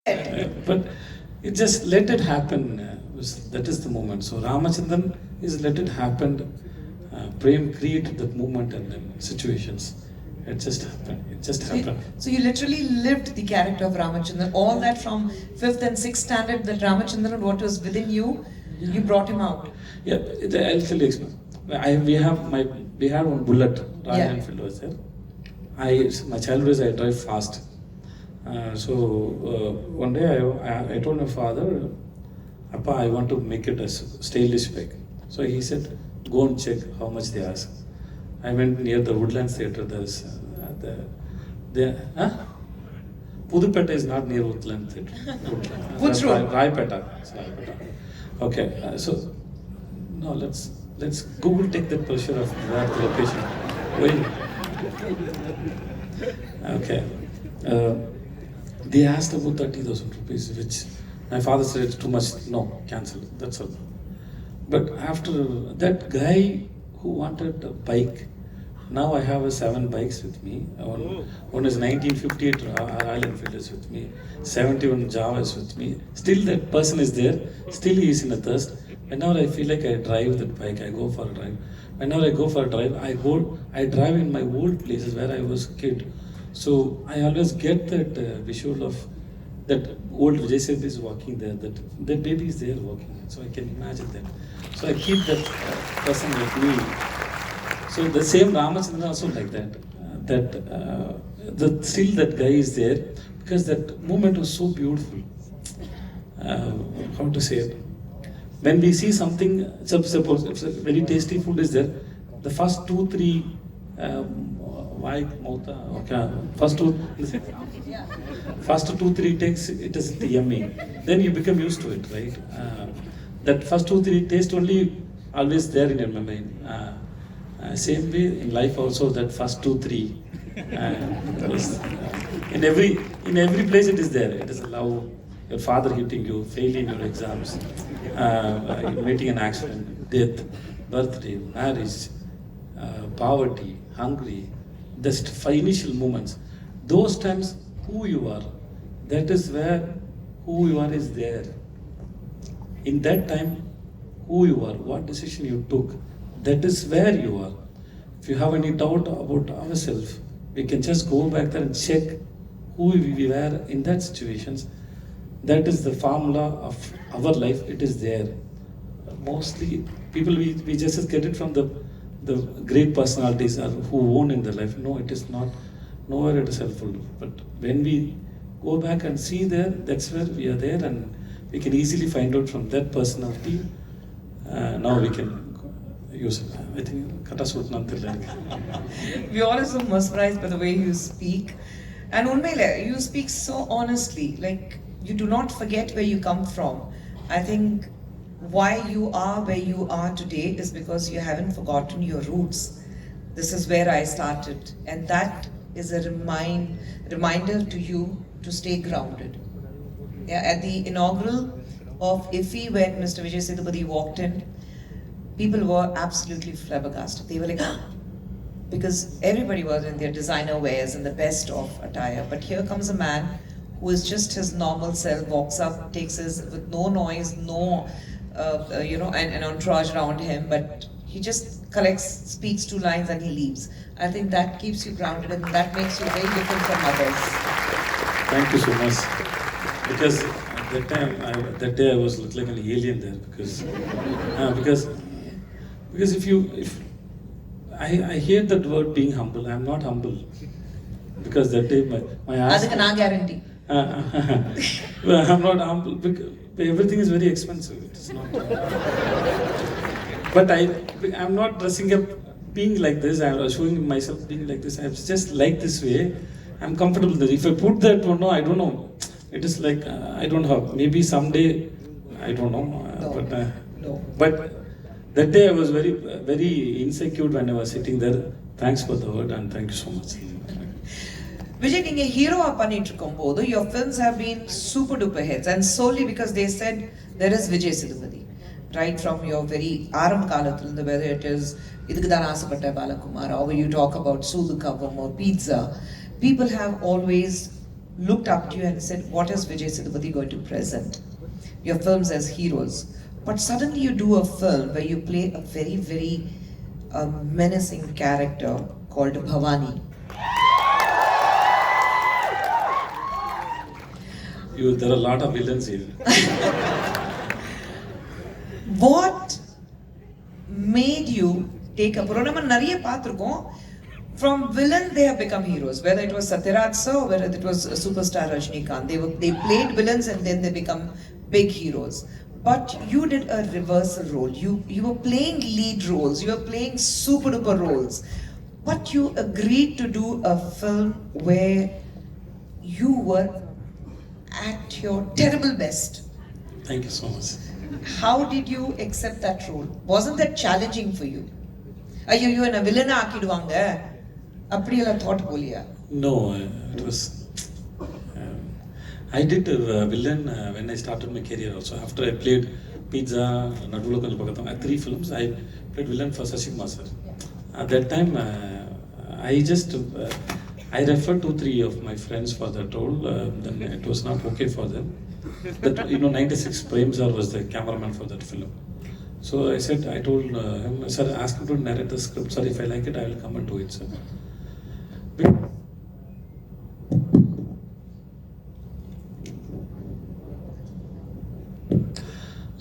But it just let it happen. That is the moment. So Ramachandran is let it happen. Prem created that moment and then situations. It just happened. It just happened. So you literally lived the character of Ramachandran. All that from 5th and 6th standard, that Ramachandran, what was within you, you brought him out. Yeah, I'll tell you. We had one bullet. Royal Enfield was there. My childhood is I drive fast. One day I told my father, Appa, I want to make it a stylish bike. So he said, go and check how much they ask. I went near the Woodlands Theatre. There's Pudupeta is not near Woodland Theatre. Which road? Raipeta. Okay, no, let's Google take the pressure of that location. Wait. Okay. They asked about 30,000 rupees, which my father said it's too much. No, cancel. That's all. But after that guy who wanted a bike, now I have 7 bikes with me. One is 1958 Royal Enfield is with me. 71 Java is with me. Still that person is there. Still he is in a thirst. Whenever I feel like I drive that bike, I go for a drive. Whenever I go for a drive, I drive in my old places where I was a kid. So I always get that visual of that old Vijay Sethupathi is walking there, that baby is there walking. So I can imagine that. So I keep that person with me. So the same Ramachandran also like that. Still that guy is there because that moment was so beautiful. How to say it? When we see something, suppose if very tasty food is there, the first 2-3 first 2-3 takes it is yummy. Then you become used to it, right? That first 2-3 taste only always there in your mind. Same way in life also, that first 2-3 in every place it is there. It is love, your father hitting you, failing your exams, meeting an accident, death, birthday, marriage, poverty, hungry. Just 5 initial moments. Those times, who you are, that is where who you are is there. In that time, who you are, what decision you took, that is where you are. If you have any doubt about ourselves, we can just go back there and check who we were in that situations. That is the formula of our life. It is there. Mostly people we just get it from the great personalities who own in their life. No, it is not. Nowhere it is helpful. But when we go back and see there, that's where we are there, and we can easily find out from that personality. Now we can use it. I think Katasut We all are so mesmerized by the way you speak. And Unmele, you speak so honestly. Like, you do not forget where you come from. I think why you are where you are today is because you haven't forgotten your roots. This is where I started, and that is a reminder to you to stay grounded. Yeah, at the inaugural of IFFI, when Mr. Vijay Sethupathy walked in, people were absolutely flabbergasted. They were like, because everybody was in their designer wears and the best of attire. But here comes a man who is just his normal self, walks up, takes his, with no noise, no an entourage around him, but he just collects, speaks 2 lines and he leaves. I think that keeps you grounded and that makes you very different from others. Thank you so much. Because that day I was like an alien there because if I hear that word being humble, I'm not humble. Because that day my ass. That's a guarantee. Well, I'm not humble because everything is very expensive. It is not. But I'm not dressing up being like this. I'm showing myself being like this. I'm just like this way. I'm comfortable with it. If I put that one, no, I don't know. It is like I don't have. Maybe someday, I don't know. No. But that day I was very, very insecure when I was sitting there. Thanks for the word and thank you so much. Vijay, நீங்க ஹீரோவா பண்ணிட்டு இருக்கும்போது your films have been super duper hits, and solely because they said there is Vijay Sethupathi, right from your very ஆரம்ப காலத்துல, whether it is இதுக்கு தான் ஆசைப்பட்ட Balakumar, or you talk about Sudu Kavam or Pizza, people have always looked up to you and said, what is Vijay Sethupathi going to present? Your films as heroes. But suddenly you do a film where you play a very, very menacing character called Bhavani. There are a lot of villains here. What made you take up? நம்ம நிறைய பார்த்திருக்கோம். From villain they have become heroes. Whether it was Satyaraj sir or whether it was superstar Rajinikanth, they played villains and then they become big heroes. But you did a reversal role. You were playing lead roles. You were playing super duper roles. But you agreed to do a film where you were at your terrible best. Thank you so much. How did you accept that role? Wasn't that challenging for you? Ayyo, you are a villain ஆக்கிடுவாங்க அப்படியெல்லாம் thought போலியா? No, it was. I did a villain when I started my career also. After I played Pizza, Nadula Konjam Pakatham, I had 3 films. I played villain for Sasikumar sir. At that time, I referred 2-3 of my friends for that role. Then it was not okay for them. But 96 Prem sir was the cameraman for that film. So I told him, sir, ask him to narrate the script, sir. If I like it, I will come and do it, sir.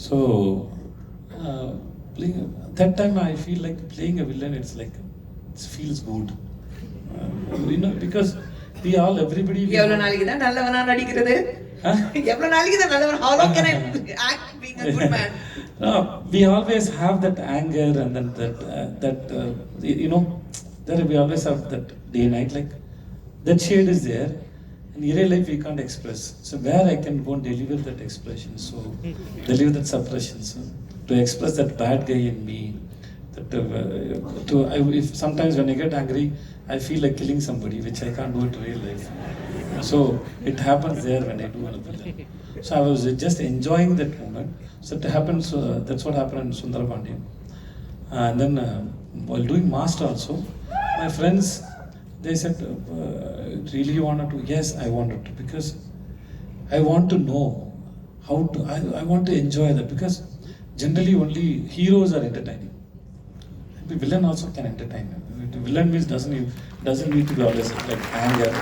So, that time I feel like playing a villain, it feels good. Because everybody... எவ்வளவு நாளைக்கு தான் நல்லவனா நடிக்கிறது? எவ்வளவு நாளைக்கு தான் நல்லவனா? How long can I act being a good man? No, we always have that anger and then there we always have that day night, like that shade is there. In real life we can't express. So where I can go and deliver that expression, so deliver that suppression, so to express that bad guy in me. If sometimes when I get angry, I feel like killing somebody, which I can't do it in real life. So it happens there when I do a villain. So I was just enjoying that moment. So it happens. That's what happened in Sundar Pandian. And then while doing Master also, my friends, they said, really you wanted to? Yes, I wanted to, because I want to know how to. I want to enjoy that, because generally only heroes are entertaining. The villain also can entertain. The villain means doesn't need to be always like anger.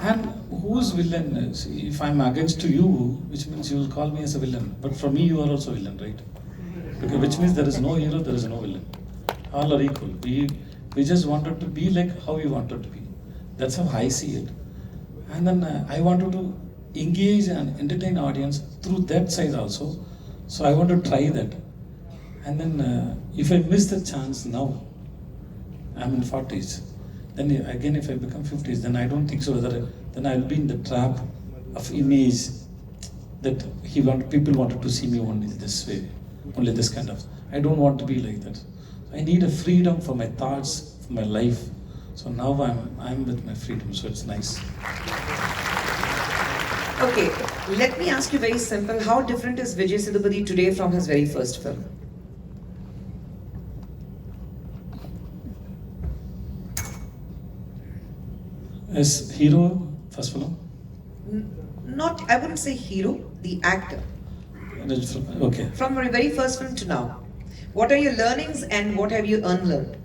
And whose villain is? If I'm against to you, which means you will call me as a villain. But for me, you are also a villain, right? Because which means there is no hero, there is no villain. All are equal. We just wanted to be like how we wanted to be. That's how I see it. And then I wanted to engage and entertain audience through that side also. So I want to try that. And then if I miss the chance now, I'm in 40s. Then again, if I become 50s, then I don't think so. Then I'll be in the trap of image that people wanted to see me only this way, only this kind of. I don't want to be like that. I need a freedom for my thoughts, for my life. So now I'm with my freedom. So it's nice. Okay, let me ask you very simple. How different is Vijay Sethupathi today from his very first film? As hero, first film? Not, I wouldn't say hero, the actor. Okay. From your very first film to now, what are your learnings and what have you unlearned?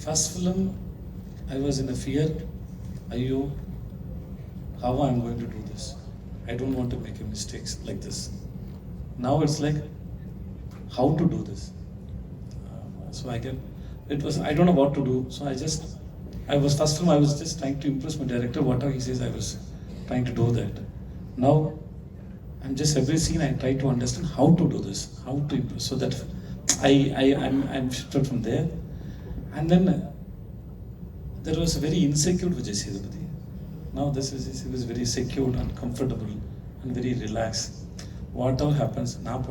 First film, I was in a fear. How I'm going to do this? I don't want to make mistakes like this. Now it's like, how to do this? I don't know what to do. So I was just trying to impress my director. Whatever he says, I was trying to do that. Now, I'm just every scene I try to understand how to do this, how to impress, so that I'm shifted from there. And then there was a very insecure Vijay Sethupathi. Now he was very secure and comfortable and very relaxed. Whatever happens, now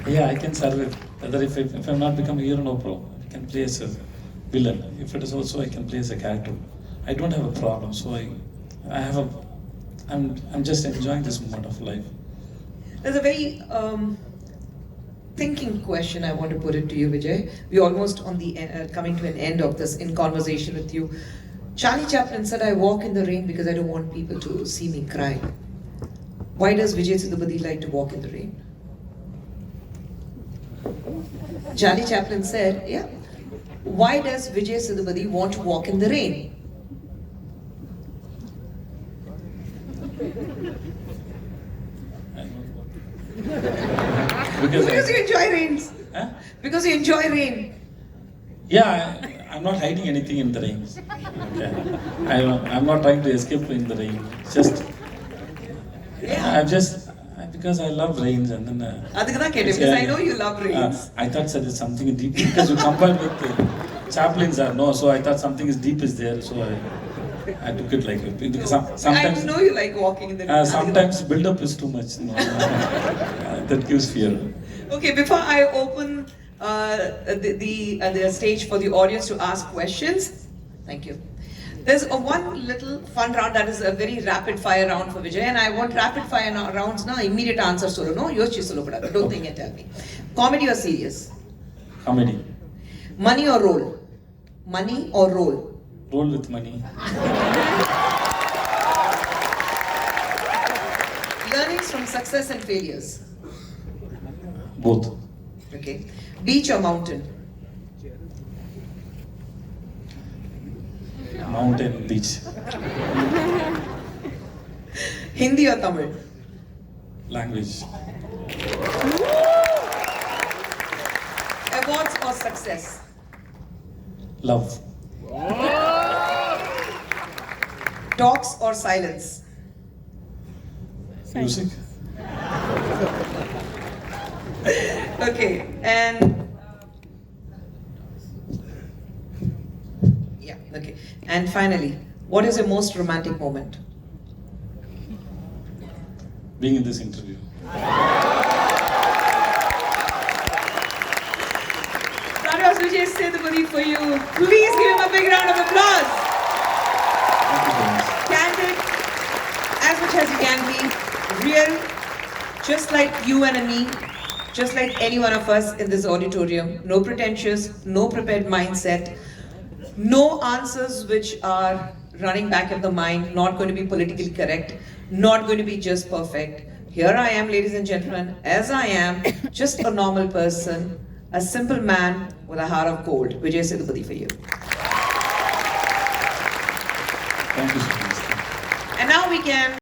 yeah, I can survive. Whether if I'm not become a hero, no problem. I can play as a villain. If it is also, I can play as a character. I don't have a problem. So I'm just enjoying this moment of life. There's a very thinking question I want to put it to you, Vijay. We're almost on the coming to an end of this in conversation with you. Charlie Chaplin said, "I walk in the rain because I don't want people to see me cry." Why does Vijay Sethupathi like to walk in the rain? Charlie Chaplin said, yeah. Why does Vijay Sethupathi want to walk in the rain? Because you enjoy rains. Huh? Because you enjoy rain. Yeah, I'm not hiding anything in the rain. Okay. I'm not trying to escape in the rain. Just, I'm just, because I love rains and then. Because I know you love rains. I thought that is something deep because you compared with Chaplin's no, so I thought something is deep is there, so I took it like it. Because sometimes I know you like walking in the rain. Sometimes build up is too much. No, that gives fear. Okay, before I open the stage for the audience to ask questions, thank you. There's one little fun round that is a very rapid fire round for Vijay, and I want rapid fire rounds now. Immediate answer solo, no? Yoshi solo, don't think and tell me. Comedy or serious? Comedy. Money or role? Money or role? Roll with money. Learnings from success and failures? Both. Okay. Beach or mountain? Mountain, beach. Hindi or Tamil? Language. Awards or success? Love. Talks or silence? Music. Okay, and yeah, okay. And finally, what is your most romantic moment? Being in this interview. That was Vijay Sethupathi for you. Please give him a big round of applause. Candid, as much as you can be, real, just like you and me, just like any one of us in this auditorium. No pretentious, no prepared mindset, no answers which are running back in the mind, not going to be politically correct, not going to be just perfect. Here I am, ladies and gentlemen, as I am, just a normal person, a simple man with a heart of gold. Vijay Sethupathi for you. Thank you so much. And now we can